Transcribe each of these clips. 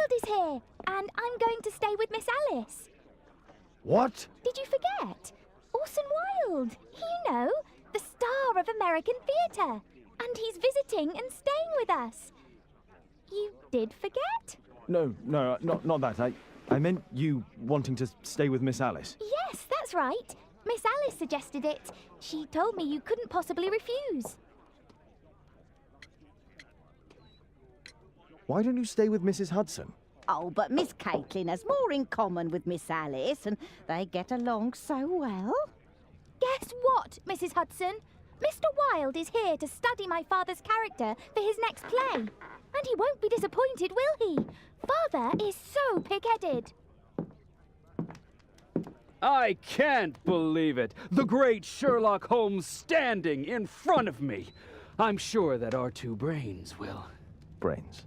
Wilde is here, and I'm going to stay with Miss Alice. What? Did you forget? Orson Wilde, you know, the star of American theatre. And he's visiting and staying with us. You did forget? No, not that. I meant you wanting to stay with Miss Alice. Yes, that's right. Miss Alice suggested it. She told me you couldn't possibly refuse. Why don't you stay with Mrs. Hudson? Oh, but Miss Caitlin has more in common with Miss Alice, and they get along so well. Guess what, Mrs. Hudson? Mr. Wilde is here to study my father's character for his next play. And he won't be disappointed, will he? Father is so pig-headed. I can't believe it. The great Sherlock Holmes standing in front of me. I'm sure that our two brains will... Brains.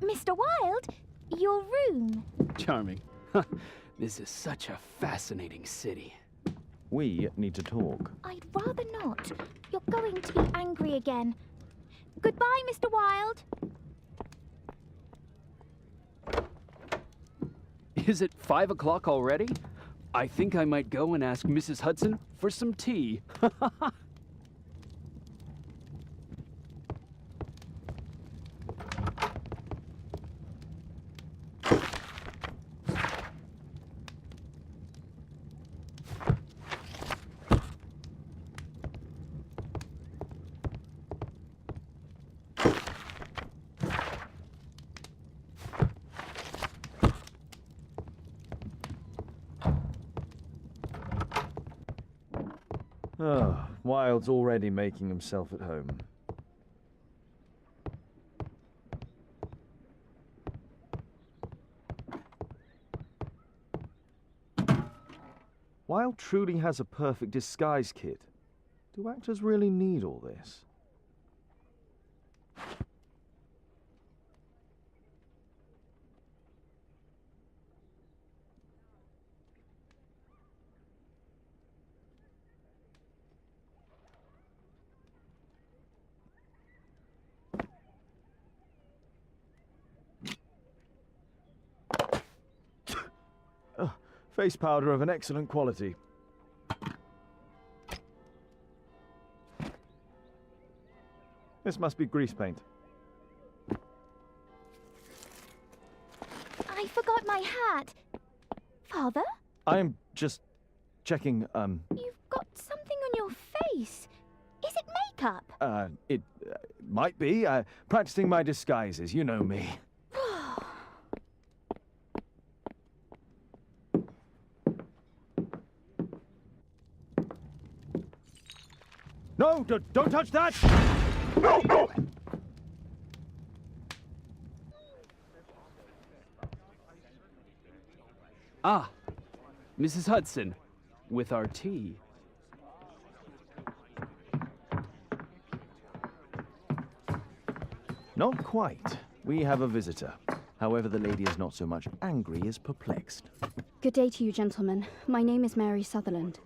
Mr. Wilde, your room. Charming. This is such a fascinating city. We need to talk. I'd rather not. You're going to be angry again. Goodbye, Mr. Wilde. Is it 5 o'clock already? I think I might go and ask Mrs. Hudson for some tea. Oh, Wilde's already making himself at home. Wilde truly has a perfect disguise kit. Do actors really need all this? Face powder of an excellent quality. This must be grease paint. I forgot my hat. Father? I'm just checking, You've got something on your face. Is it makeup? It might be. Practicing my disguises, you know me. No, don't touch that! No, no! Ah, Mrs. Hudson, with our tea. Not quite. We have a visitor. However, the lady is not so much angry as perplexed. Good day to you, gentlemen. My name is Mary Sutherland.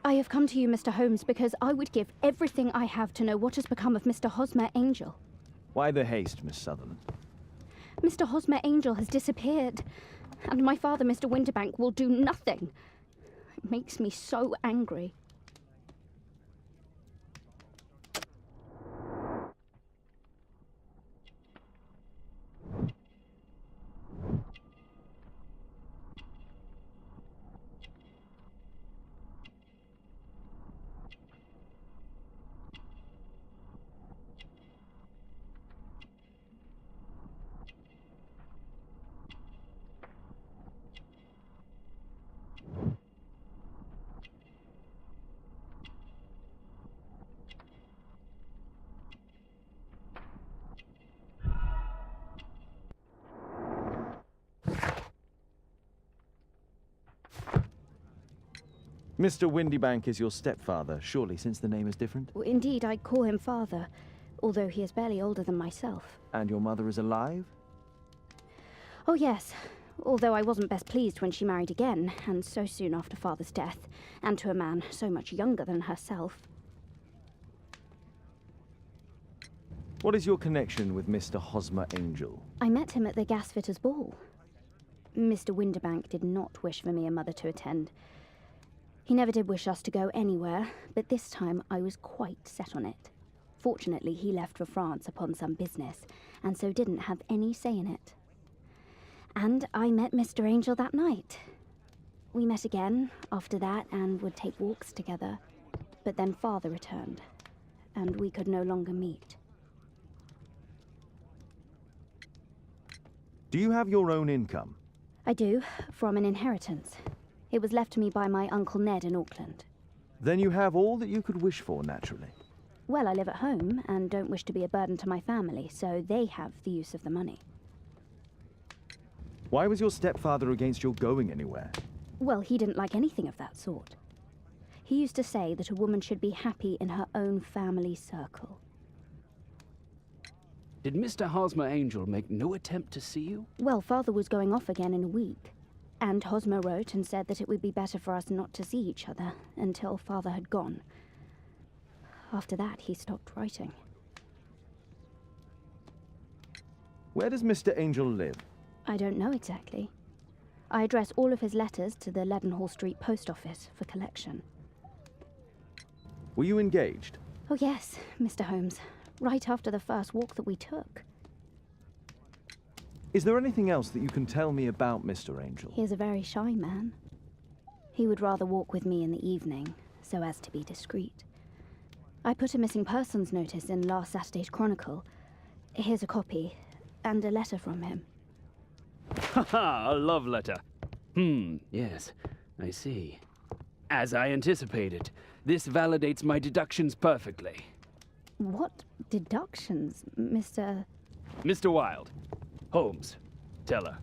I have come to you, Mr. Holmes, because I would give everything I have to know what has become of Mr. Hosmer Angel. Why the haste, Miss Sutherland? Mr. Hosmer Angel has disappeared, and my father, Mr. Winterbank, will do nothing. It makes me so angry. Mr. Windybank is your stepfather, surely, since the name is different? Indeed, I call him father, although he is barely older than myself. And your mother is alive? Oh, yes. Although I wasn't best pleased when she married again, and so soon after father's death, and to a man so much younger than herself. What is your connection with Mr. Hosmer Angel? I met him at the gasfitter's ball. Mr. Windybank did not wish for me and Mother to attend. He never did wish us to go anywhere, but this time I was quite set on it. Fortunately, he left for France upon some business, and so didn't have any say in it. And I met Mr. Angel that night. We met again after that and would take walks together. But then Father returned, and we could no longer meet. Do you have your own income? I do, from an inheritance. It was left to me by my Uncle Ned in Auckland. Then you have all that you could wish for, naturally. Well, I live at home and don't wish to be a burden to my family, so they have the use of the money. Why was your stepfather against your going anywhere? Well, he didn't like anything of that sort. He used to say that a woman should be happy in her own family circle. Did Mr. Hosmer Angel make no attempt to see you? Well, Father was going off again in a week, and Hosmer wrote and said that it would be better for us not to see each other until Father had gone. After that, he stopped writing. Where does Mr. Angel live? I don't know exactly. I address all of his letters to the Leadenhall Street post office for collection. Were you engaged? Oh yes, Mr. Holmes. Right after the first walk that we took. Is there anything else that you can tell me about Mr. Angel? He is a very shy man. He would rather walk with me in the evening, so as to be discreet. I put a missing persons notice in last Saturday's Chronicle. Here's a copy, and a letter from him. Haha, a love letter. Yes, I see. As I anticipated, this validates my deductions perfectly. What deductions, Mr. Mr. Wilde. Holmes. Tell her.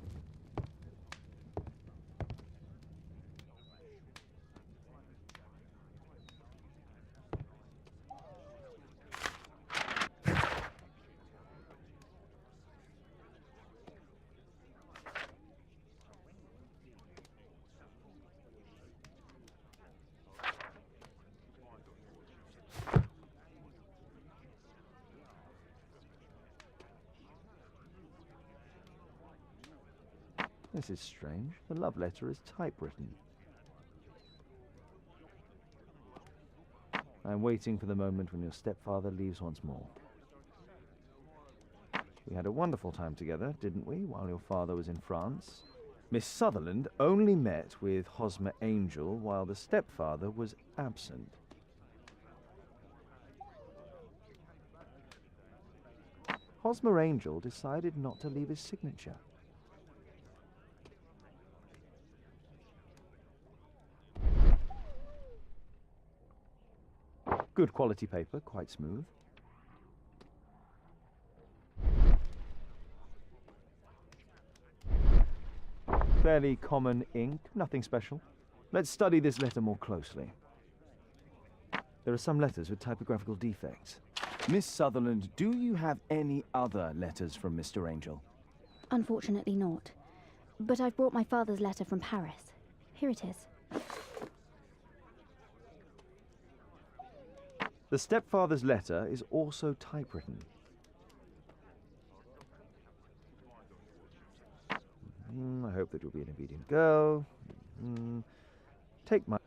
This is strange. The love letter is typewritten. I'm waiting for the moment when your stepfather leaves once more. We had a wonderful time together, didn't we, while your father was in France? Miss Sutherland only met with Hosmer Angel while the stepfather was absent. Hosmer Angel decided not to leave his signature. Good quality paper, quite smooth. Fairly common ink, nothing special. Let's study this letter more closely. There are some letters with typographical defects. Miss Sutherland, do you have any other letters from Mr. Angel? Unfortunately not. But I've brought my father's letter from Paris. Here it is. The stepfather's letter is also typewritten. I hope that you'll be an obedient girl. Take my...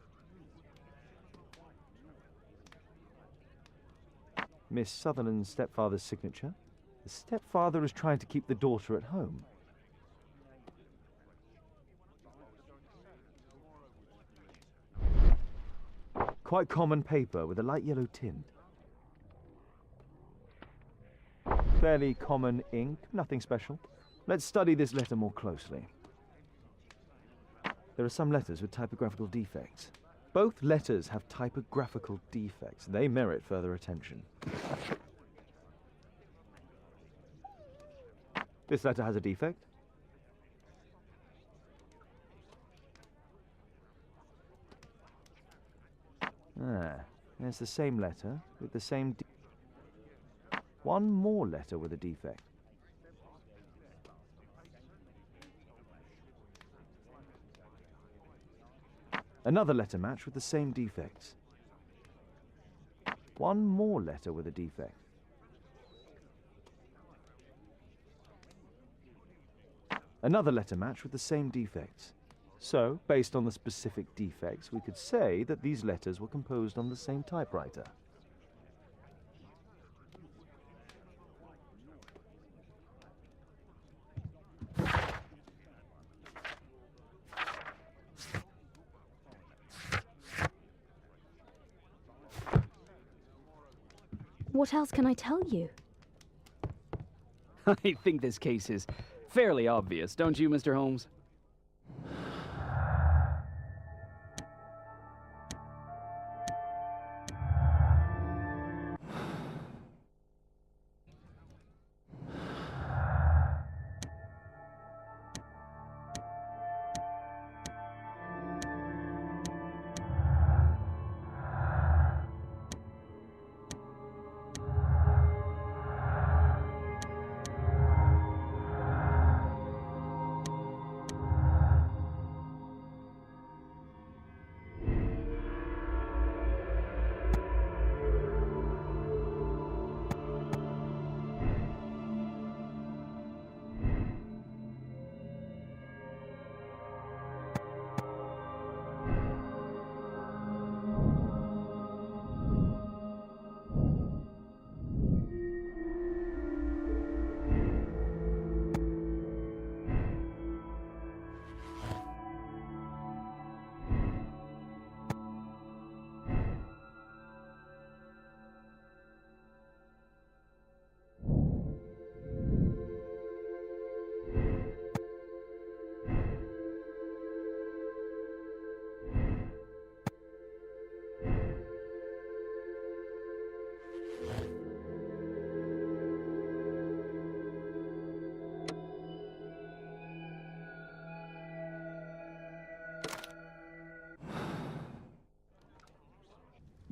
Miss Sutherland's stepfather's signature. The stepfather is trying to keep the daughter at home. Quite common paper with a light yellow tint. Fairly common ink, nothing special. Let's study this letter more closely. There are some letters with typographical defects. Both letters have typographical defects. They merit further attention. This letter has a defect. Ah, there's the same letter with the same... One more letter with a defect. Another letter match with the same defects. One more letter with a defect. Another letter match with the same defects. So, based on the specific defects, we could say that these letters were composed on the same typewriter. What else can I tell you? I think this case is fairly obvious, don't you, Mr. Holmes?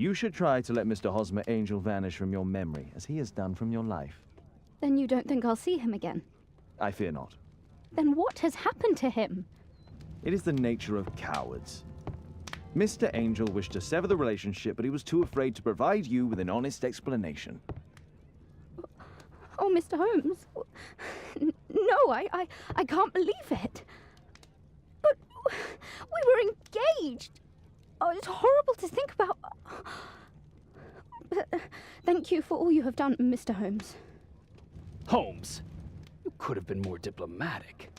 You should try to let Mr. Hosmer Angel vanish from your memory, as he has done from your life. Then you don't think I'll see him again? I fear not. Then what has happened to him? It is the nature of cowards. Mr. Angel wished to sever the relationship, but he was too afraid to provide you with an honest explanation. Oh, Mr. Holmes. No, I can't believe it. But we were engaged. Oh, it's horrible to think about. But thank you for all you have done, Mr. Holmes. Holmes, you could have been more diplomatic.